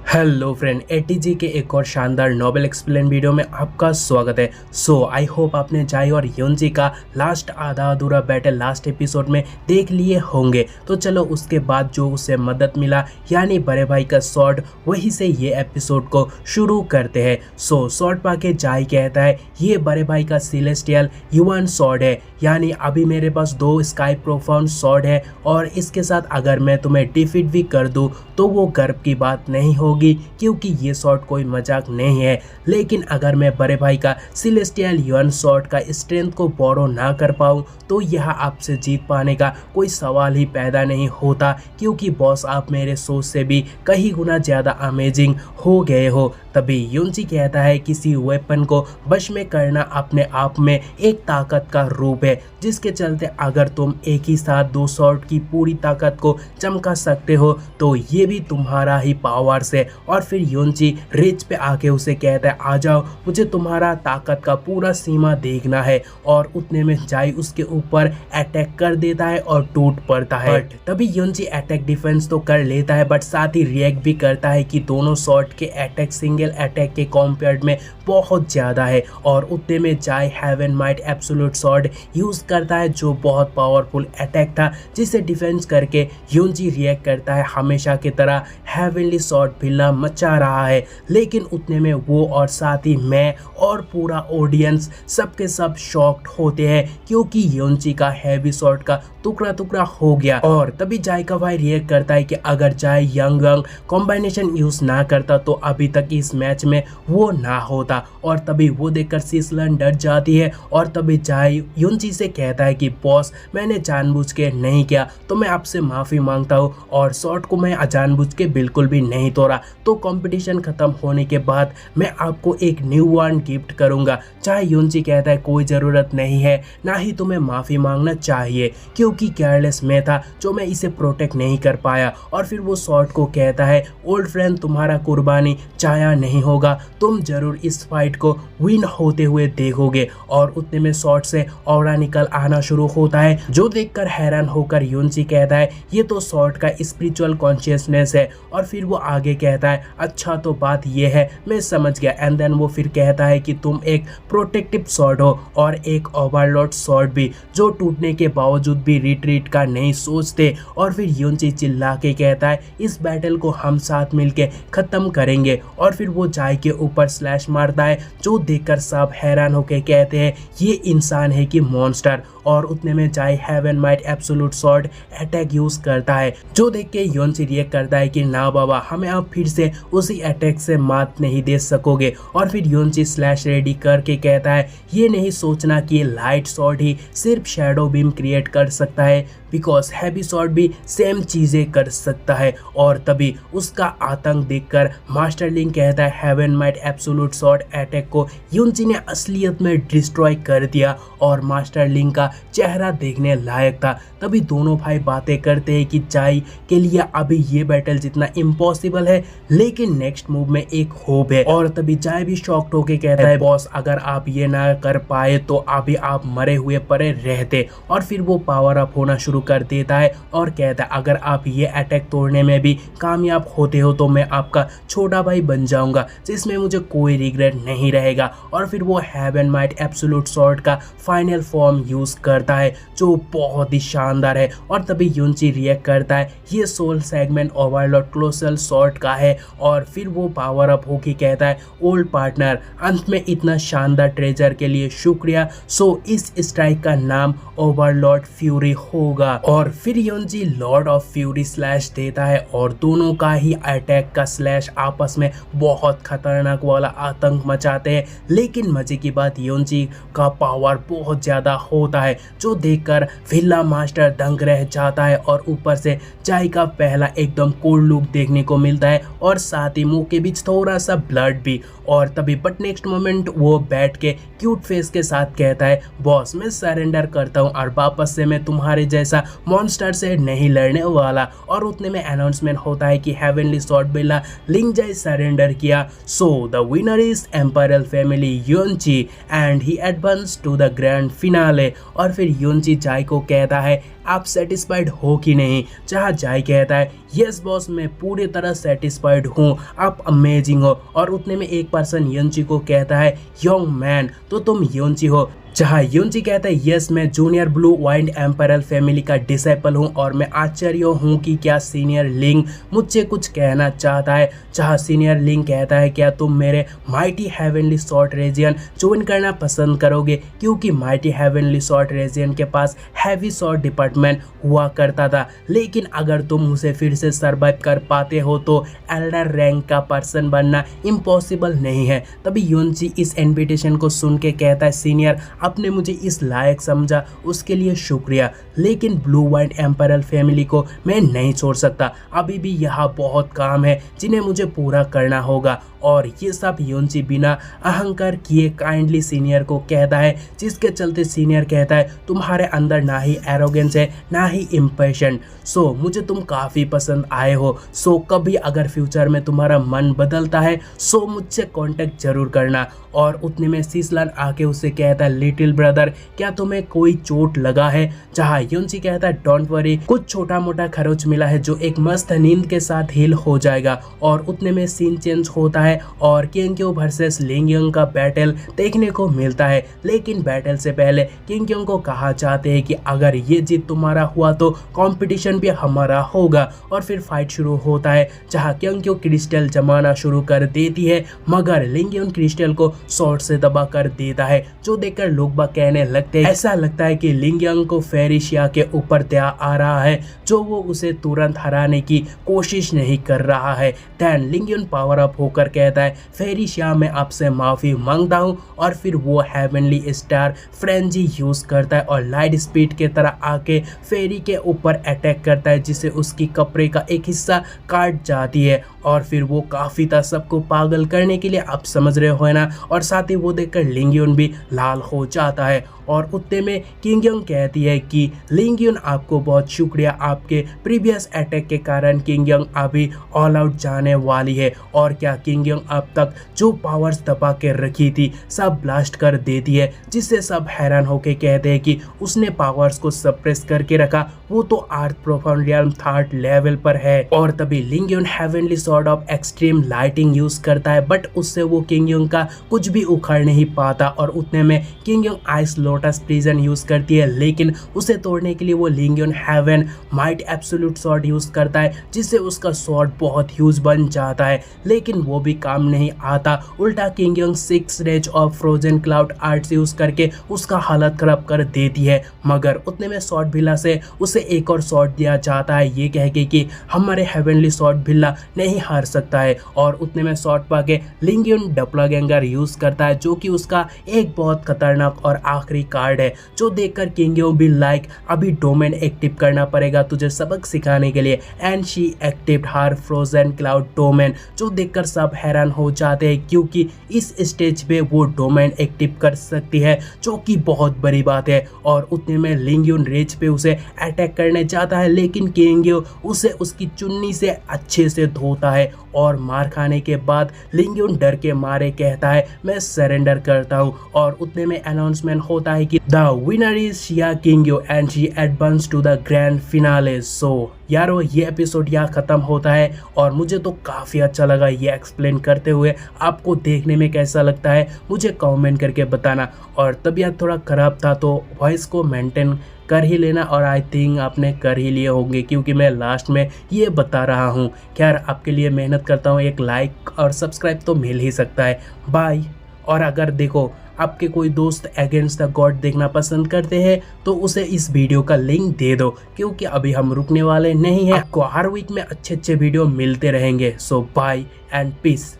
Hello friend, ATG के एक और शानदार नोबल एक्सप्लेन वीडियो में आपका स्वागत है। आई होप आपने जाई और योंजी का लास्ट आधा अधूरा बैटल लास्ट एपिसोड में देख लिए होंगे। तो चलो उसके बाद जो उसे मदद मिला यानी बड़े भाई का स्वॉर्ड, वहीं से ये एपिसोड को शुरू करते हैं। स्वॉर्ड पाके जाई कहता है ये बड़े भाई का सेलेस्टियल युवान स्वॉर्ड है, यानी अभी मेरे पास 2 स्काई प्रोफाउंड स्वॉर्ड है और इसके साथ अगर मैं तुम्हें डिफीट भी कर दूं तो वो गर्व की बात नहीं होगी, क्योंकि ये स्वॉर्ड कोई मजाक नहीं है। लेकिन अगर मैं बड़े भाई का सेलेस्टियल युवान स्वॉर्ड का स्ट्रेंथ को बोरो ना कर पाऊँ तो यह आपसे जीत पाने का कोई सवाल ही पैदा नहीं होता, क्योंकि बॉस आप मेरे सोच से भी कई गुना ज़्यादा अमेजिंग हो गए हो। तभी युनची कहता है किसी वेपन को वश में करना अपने आप में एक ताकत का रूप है, जिसके चलते अगर तुम एक ही साथ 2 स्वॉर्ड की पूरी ताकत को चमका सकते हो तो ये भी तुम्हारा ही पावर्स है। और फिर युनची रिच पे आके उसे कहता है आ जाओ, मुझे तुम्हारा ताकत का पूरा सीमा देखना है। और उतने में जाई उसके ऊपर अटैक कर देता है और टूट पड़ता है। बट तभी युनची अटैक डिफेंस तो कर लेता है, बट साथ ही रिएक्ट भी करता है कि दोनों स्वॉर्ड के अटैक सिंगल अटैक के कंपेयर में बहुत ज़्यादा है। और उतने में जाई heaven might absolute sword use करता है, जो बहुत पावरफुल अटैक था, जिसे डिफेंस करके युनची रिएक्ट करता है हमेशा की तरह हेवनली स्वॉर्ड भिल्ला मचा रहा है। लेकिन उतने में वो और साथ ही मैं और पूरा ऑडियंस सबके सब शॉक्ड होते हैं, क्योंकि युनची का हैवी स्वॉर्ड का टुकड़ा टुकड़ा हो गया। और तभी जाई का भाई रिएक्ट करता है कि अगर जाई यंग कॉम्बिनेशन यूज ना करता तो अभी तक इस मैच में वो ना होता। और तभी वो देखकर सिसलन डर जाती है और तभी जाई युनची से कहता है कि बॉस मैंने जानबूझ के नहीं किया, तो मैं आपसे माफ़ी मांगता हूँ और शॉट को मैं जानबूझ के बिल्कुल भी नहीं तोड़ा। तो कंपटीशन खत्म होने के बाद मैं आपको एक न्यू वन गिफ्ट करूँगा। चाहे युनची कहता है कोई ज़रूरत नहीं है, ना ही तुम्हें माफ़ी मांगना चाहिए, क्योंकि केयरलेस मैं था जो मैं इसे प्रोटेक्ट नहीं कर पाया। और फिर वो शॉट को कहता है ओल्ड फ्रेंड तुम्हारा कुर्बानी जाया नहीं होगा, तुम जरूर इस फाइट को विन होते हुए देखोगे। और उतने में शॉट से ऑरा निकल आना शुरू होता है, जो देखकर हैरान होकर युनची कहता है ये तो शॉट का स्पिरिचुअल कॉन्शियसनेस है। और फिर वो आगे कहता है अच्छा तो बात ये है, मैं समझ गया। एंड देन वो फिर कहता है कि तुम एक प्रोटेक्टिव शॉट हो और एक ओवरलॉर्ड शॉट भी, जो टूटने के बावजूद भी रिट्रीट का नहीं सोचते। और फिर युनची चिल्ला के कहता है इस बैटल को हम साथ मिलके खत्म करेंगे। और फिर वो जाई के ऊपर स्लैश मारता है, जो देखकर सब हैरान होके कहते हैं ये इंसान है कि मॉन्स्टर। और उतने में जाई heaven might absolute sword attack use करता है, जो देख के युनची रिएक्ट करता है कि ना बाबा, हमें आप फिर से उसी अटैक से मात नहीं दे सकोगे। और फिर युनची स्लैश रेडी करके कहता है ये नहीं सोचना कि लाइट स्वॉर्ड ही सिर्फ शैडो बीम क्रिएट कर सकता है, बिकॉज हैवी स्वॉर्ड भी सेम चीज़ें कर सकता है। और तभी उसका आतंक देखकर मास्टर लिंक कहता है heaven might absolute sword attack को युनची ने असलियत में डिस्ट्रॉय कर दिया। और मास्टर लिंक का चेहरा देखने लायक था। तभी दोनों भाई बातें करते हैं कि जाई के लिए अभी ये बैटल जितना इम्पॉसिबल है, लेकिन नेक्स्ट मूव में एक होप है। और तभी जाई भी शॉक्ड होके कहता है बॉस अगर आप ये ना कर पाए तो अभी आप मरे हुए पड़े रहते। और फिर वो पावर अप होना शुरू कर देता है और कहता है अगर आप ये अटैक तोड़ने में भी कामयाब होते हो तो मैं आपका छोटा भाई बन जाऊंगा, जिसमें मुझे कोई रिग्रेट नहीं रहेगा। और फिर वो हेवन माइट एब्सोल्यूट स्वॉर्ड का फाइनल फॉर्म यूज करता है, जो बहुत ही शानदार है। और तभी युनची रिएक्ट करता है ये soul segment overlord colossal sword का है। और फिर वो पावर अप होके कहता है ओल्ड पार्टनर, अंत में इतना शानदार ट्रेजर के लिए शुक्रिया। इस स्ट्राइक का नाम ओवरलॉर्ड फ्यूरी होगा। और फिर युनची लॉर्ड ऑफ फ्यूरी स्लैश देता है और दोनों का ही अटैक का स्लैश आपस में बहुत खतरनाक वाला आतंक मचाते हैं। लेकिन मजे की बात युनची का पावर बहुत ज़्यादा होता है, जो देखकर विल्ला मास्टर दंग रह जाता है। और ऊपर से जाई का पहला एकदम कोल्ड लुक देखने को मिलता है और साथ ही मुंह के बीच थोड़ा सा ब्लड भी। और तभी बट नेक्स्ट मोमेंट वो बैठ के क्यूट फेस के साथ कहता है बॉस मैं सरेंडर करता हूँ और वापस से मैं तुम्हारे जैसा मॉन्स्टर से नहीं लड़ने वाला। और उतने में अनाउंसमेंट होता है कि हेवनली स्वॉर्ड बिल्ला लिंक जाई सरेंडर किया। The winner is empyreal family युनची and he advance to the grand finale. और फिर युनची जाई को कहता है आप सेटिस्फाइड हो कि नहीं। जहाँ जाई कहता है यस बॉस मैं पूरी तरह सेटिस्फाइड सैटिस्फाइड हूँ, आप अमेजिंग हो। और उतने में एक पर्सन योंची को कहता है यंग मैन तो तुम योंची हो, जहाँ योंची कहता है यस मैं जूनियर ब्लू वाइंड एम्परल फैमिली का डिसाइपल हूँ और मैं आश्चर्य हूँ कि क्या सीनियर लिंग मुझसे कुछ कहना चाहता है। जहाँ सीनियर लिंग कहता है क्या तुम मेरे mighty heavenly sword region join करना पसंद करोगे, क्योंकि माइटी हेवनली सॉर्ड रीजन के पास हैवी सॉर्ड डिपार्टमेंट हुआ करता था, लेकिन अगर तुम उसे फिर से सर्वाइव कर पाते हो तो एल्डर रैंक का पर्सन बनना इम्पॉसिबल नहीं है। तभी योंची इस इन्विटेशन को सुन के कहता है सीनियर आपने मुझे इस लायक समझा उसके लिए शुक्रिया, लेकिन ब्लू वाइंड एम्परल फैमिली को मैं नहीं छोड़ सकता, अभी भी यहाँ बहुत काम है जिन्हें मुझे पूरा करना होगा। और ये सब योंची बिना अहंकार किए काइंडली सीनियर को कहता है, जिसके चलते सीनियर कहता है तुम्हारे अंदर ना ही एरोगेंस है ना ही इम्पेशेंट, सो मुझे तुम काफ़ी पसंद आए हो। सो कभी अगर फ्यूचर में तुम्हारा मन बदलता है सो मुझसे कांटेक्ट जरूर करना। और उतने में सीसलान आके उसे कहता है लिटिल ब्रदर क्या तुम्हें कोई चोट लगा है, जहाँ योंची कहता है डोंट वरी कुछ छोटा मोटा खरोच मिला है जो एक मस्त नींद के साथ हील हो जाएगा। और उतने में सीन चेंज होता है और किंगक्यो वर्सेस लिंगयोंग का बैटल देखने को मिलता है, लेकिन बैटल से पहले किंगक्यो को कहा चाहते हैं कि अगर ये जीत तुम्हारा हुआ तो कंपटीशन भी हमारा होगा। और फिर फाइट शुरू होता है जहाँ किंगक्यो क्रिस्टल जमाना शुरू कर देती है, मगर लिंगयोंग क्रिस्टल को शॉर्ट से दबा कर देता है, जो देखकर लोग बाग कहने लगते हैं ऐसा लगता है कि लिंगयोंग को फेरिशिया के ऊपर दया आ रहा है जो वो उसे तुरंत हराने की कोशिश नहीं कर रहा है। देन लिंगयोंग पावर अप होकर कहता है फेरिशिया मैं आपसे माफी मांगता हूँ, और फिर वो हेवनली स्टार फ्रेंजी यूज करता है और लाइट स्पीड के तरह आके फेरी के ऊपर अटैक करता है, जिससे उसकी कपड़े का एक हिस्सा काट जाती है। और फिर वो काफी था सबको पागल करने के लिए, आप समझ रहे हो ना। और साथ ही वो देखकर लिंगयोन भी लाल हो जाता है। और उतने में किंगयोंग कहती है कि लिंगयोन आपको बहुत शुक्रिया, आपके प्रीवियस अटैक के कारण किंगयोंग अभी ऑल आउट जाने वाली है। और क्या किंगयोंग अब तक जो पावर्स दबा के रखी थी सब ब्लास्ट कर देती है, जिससे सब हैरान होके कहते हैं कि उसने पावर्स को सप्रेस करके रखा, वो तो अर्थ प्रोफाउंड रियल्म 3rd लेवल पर है। और तभी लिंगयोन heavenly sword of extreme lighting use करता है, बट उससे वो किंगयोंग का कुछ भी उखाड़ नहीं पाता। और उतने में किंगयोंग आइस लोटस प्रिजन यूज करती है, लेकिन उसे तोड़ने के लिए वो लिंगयोन heaven might absolute sword use करता है, जिससे उसका सॉर्ड बहुत ह्यूज बन जाता है, लेकिन वो भी काम नहीं आता। उल्टा किंगयोंग 6 rage of frozen cloud arts use करके उसका हालत खराब कर देती है। मगर उतने में सॉर्ड भिल्ला से उसे एक और सॉर्ड दिया जाता है, ये कह के कि हमारे हेवनली सॉर्ड भिल्ला नहीं हार सकता है। और उतने में सॉर्ड पाके लिंगयोन डप्लागैंगर यूज करता है, जो कि उसका एक बहुत खतरनाक और आखिरी कार्ड है, जो देखकर किंगयोंग भी लाइक अभी डोमेन एक्टिव करना पड़ेगा तुझे सबक सिखाने के लिए। And she active her frozen cloud domain, जो देखकर सब हैरान हो जाते हैं, क्योंकि इस स्टेज पे वो डोमेन एक्टिव कर सकती है, जो कि बहुत बड़ी बात है। और उतने में लिंगयोन रेज पे उसे अटैक करने जाता है, लेकिन किंगयोंग उसे उसकी चुन्नी से अच्छे से धोता है। और मार खाने के बाद लिंगयोन डर के मारे कहता है मैं सरेंडर करता हूँ। और उतने में अनाउंसमेंट होता है कि द विनर इज शिया किंगयो and she advance to the grand finale. So यारो ये एपिसोड यहाँ ख़त्म होता है और मुझे तो काफ़ी अच्छा लगा ये एक्सप्लेन करते हुए। आपको देखने में कैसा लगता है मुझे कमेंट करके बताना। और तबीयत थोड़ा ख़राब था तो वॉइस को मेंटेन कर ही लेना, और आई थिंक आपने कर ही लिए होंगे क्योंकि मैं लास्ट में ये बता रहा हूँ। खैर आपके लिए मेहनत करता हूँ, एक लाइक और सब्सक्राइब तो मिल ही सकता है। बाय। और अगर देखो आपके कोई दोस्त अगेंस्ट द गॉड देखना पसंद करते हैं तो उसे इस वीडियो का लिंक दे दो, क्योंकि अभी हम रुकने वाले नहीं हैं। आपको हर वीक में अच्छे अच्छे वीडियो मिलते रहेंगे। सो बाय एंड पीस।